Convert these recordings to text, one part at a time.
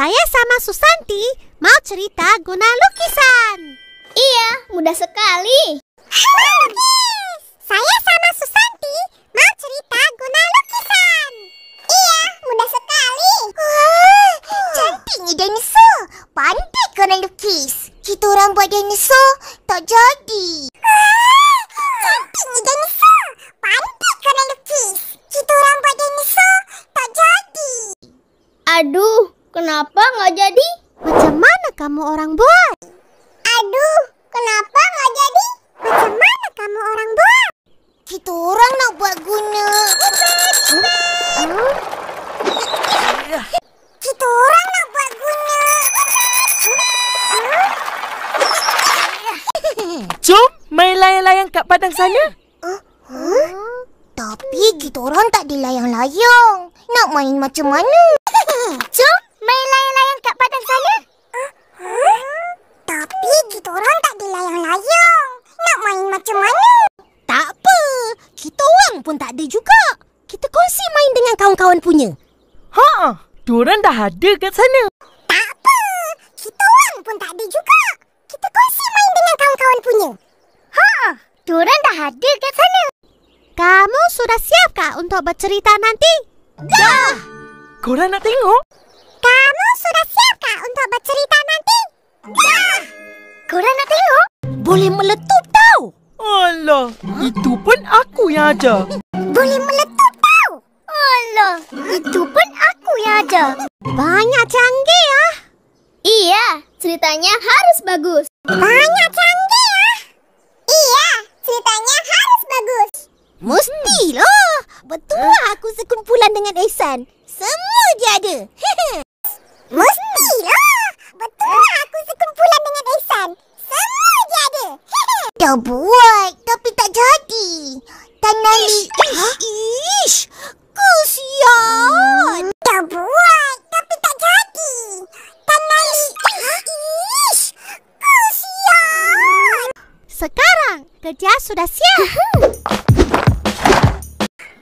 Saya sama Susanti mau cerita guna lukisan. Iya, mudah sekali. Halo Lukis, saya sama Susanti mau cerita guna lukisan. Iya, mudah sekali. Wah, cantiknya dinosaur. Pandai korang lukis. Kita orang buat dinosaur tak jadi. Wah, cantiknya dinosaur. Pandai korang lukis. Kita orang buat dinosaur tak jadi. Aduh, kenapa nggak jadi? Macam mana kamu orang buat? Aduh, kenapa nggak jadi? Macam mana kamu orang buat? Kita orang nak buat guna. Kita orang nak buat guna. Jom main layang-layang kat padang sana. Tapi kita orang tak ada layang-layang. Nak main macam mana? Jom main layang-layang kat padang sana. Tapi kita orang tak ada layang-layang. Nak main macam mana? Tak apa, kita orang pun tak ada juga. Kita kongsi main dengan kawan-kawan punya. Ha, diorang dah ada kat sana. Tak apa, kita orang pun tak ada juga. Kita kongsi main dengan kawan-kawan punya. Diorang dah ada kat sana. Kamu sudah siapkah untuk bercerita nanti? Dah! Korang nak tengok? Kamu sudah siapkah untuk bercerita nanti? Dah! Korang nak tengok? Boleh meletup tau. Alah, itu pun aku yang ajar. Boleh meletup tau. Alah, itu pun aku yang ajar. Banyak canggih ah. Iya, ceritanya harus bagus. Banyak canggih ah. Iya, ceritanya harus bagus. Mestilah. Betul aku sekumpulan dengan Ehsan. Semua dia ada. Mestilah. Betul aku sekumpulan dengan Ehsan. Semua dia ada. Dah buat tapi tak jadi. Tanali. Ish, kesian. Dah buat tapi tak jadi. Tanali. Ish. Kesian. Sekarang kerja sudah siap.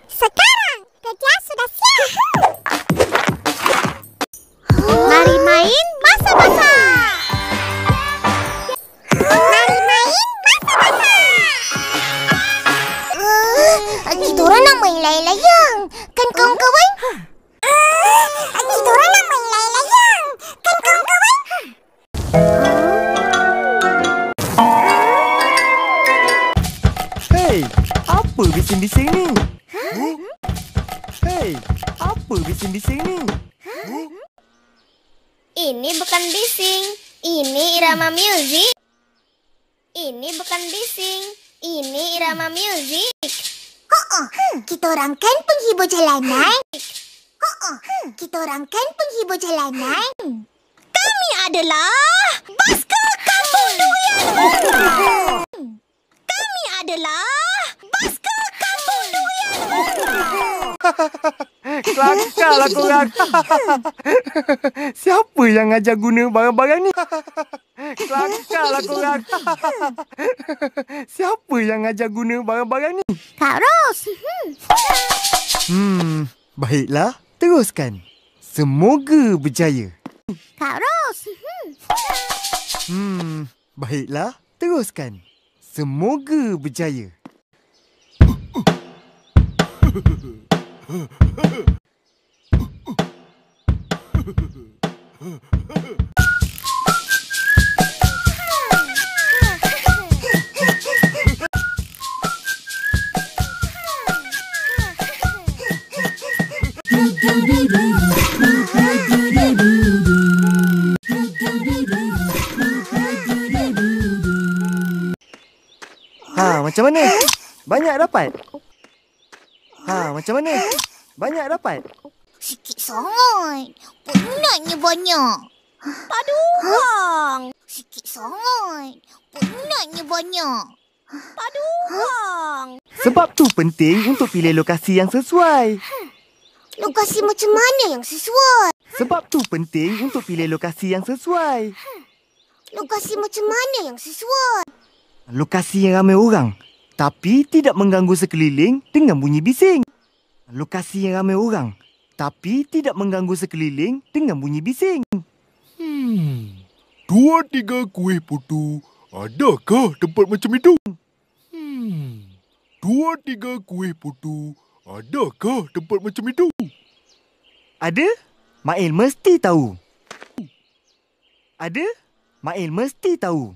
Sekarang kerja sudah siap. Mari main masak-masak. Mari main masak-masak. Kita orang nak main layang-layang. Kan kawan-kawan? Kita orang nak main layang-layang. Kan kawan-kawan? Hei, apa bising-bising ni? Hei, apa bising-bising ni? Ini bukan bising. Ini irama music. Ini bukan bising. Ini irama music. Kita orang kan penghibur jalanan. Kita orang kan penghibur jalanan. Kami adalah baskal kampung durian. Kami adalah baskal kampung durian. Kelakar lah korang. Siapa yang ajar guna barang-barang ni? Kelakar lah korang. Siapa yang ajar guna barang-barang ni? Kak Ros. Baiklah, teruskan. Semoga berjaya. Kak Ros. Baiklah, teruskan. Semoga berjaya. Macam mana? Banyak dapat? Macam mana? Banyak dapat? Sikit sangat. Penatnya banyak. Padu bang. Sikit sangat. Penatnya banyak. Padu bang. Sebab tu penting untuk pilih lokasi yang sesuai. Lokasi macam mana yang sesuai? Sebab tu penting untuk pilih lokasi yang sesuai. Lokasi macam mana yang sesuai? Lokasi yang ramai orang, tapi tidak mengganggu sekeliling dengan bunyi bising. Lokasi yang ramai orang, tapi tidak mengganggu sekeliling dengan bunyi bising. 2-3 kuih putu. Adakah tempat macam itu? 2-3 kuih putu. Adakah tempat macam itu? Ada? Mail mesti tahu. Ada? Mail mesti tahu.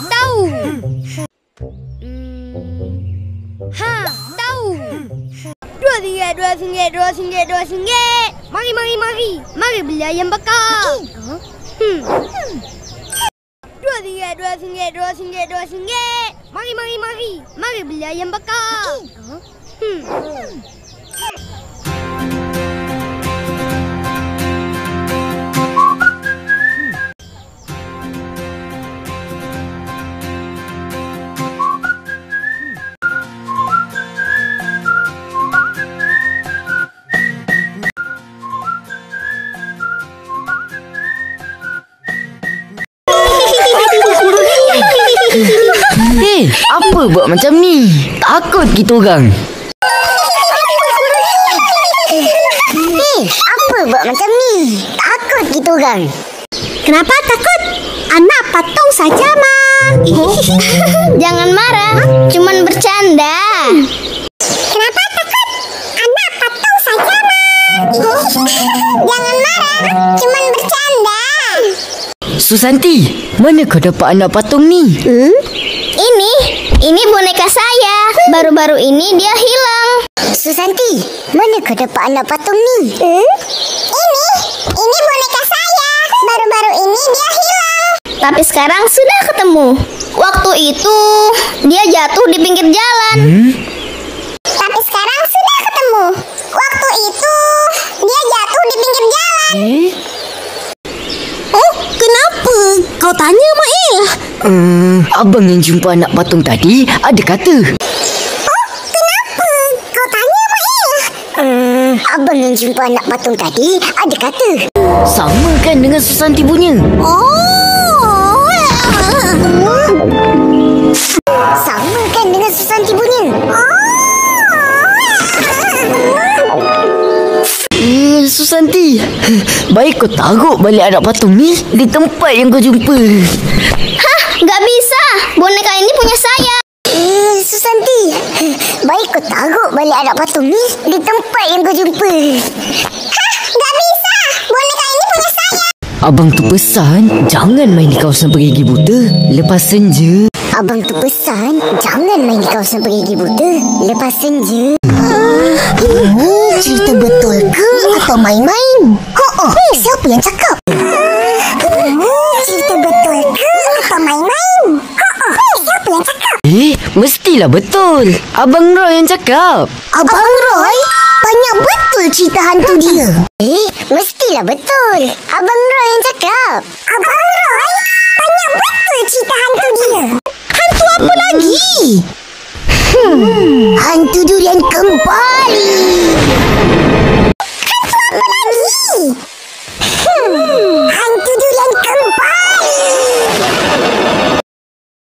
Tahu. Tahu. RM2. Mari beli ayam bakar. RM2. Mari beli ayam bakar. Apa buat macam ni? Takut kita orang. Apa buat macam ni? Takut kita orang. Kenapa takut? Anak patung saja, Ma. Jangan marah, cuman bercanda. Kenapa takut? Anak patung saja, Ma. Jangan marah, cuman bercanda. Susanti, mana kau dapat anak patung ni? Ini boneka saya. Baru-baru ini dia hilang. Susanti, mana kau dapat anak patung ni? Ini boneka saya. Baru-baru ini dia hilang. Tapi sekarang sudah ketemu. Waktu itu dia jatuh di pinggir jalan. Tapi sekarang sudah ketemu. Waktu itu dia jatuh di pinggir jalan. Oh, kenapa? Kau tanya, Mail. Abang yang jumpa anak patung tadi ada kata. Kenapa? Kau tanya, Mail. Abang yang jumpa anak patung tadi ada kata. Sama kan dengan Susanti punya? Sama kan dengan Susanti punya? Susanti, baik kau taruh balik anak patung ni di tempat yang kau jumpa. Gak bisa. Boneka ini punya saya. Susanti, baik kau taruh balik anak patung ni di tempat yang kau jumpa. Gak bisa. Boneka ini punya saya. Abang tu pesan jangan main di kawasan perigi buta lepas senja. Abang tu pesan jangan main di kawasan perigi buta lepas senja. Cerita betul ke atau main-main? Siapa yang cakap? Cerita betul ke atau main-main? Siapa yang cakap? Mestilah betul. Abang Roy yang cakap. Abang Roy? Banyak betul cerita hantu dia. Mestilah betul. Abang Roy yang cakap. Abang Roy? Banyak betul cerita hantu dia. Hantu apa lagi? Hantu durian kembali.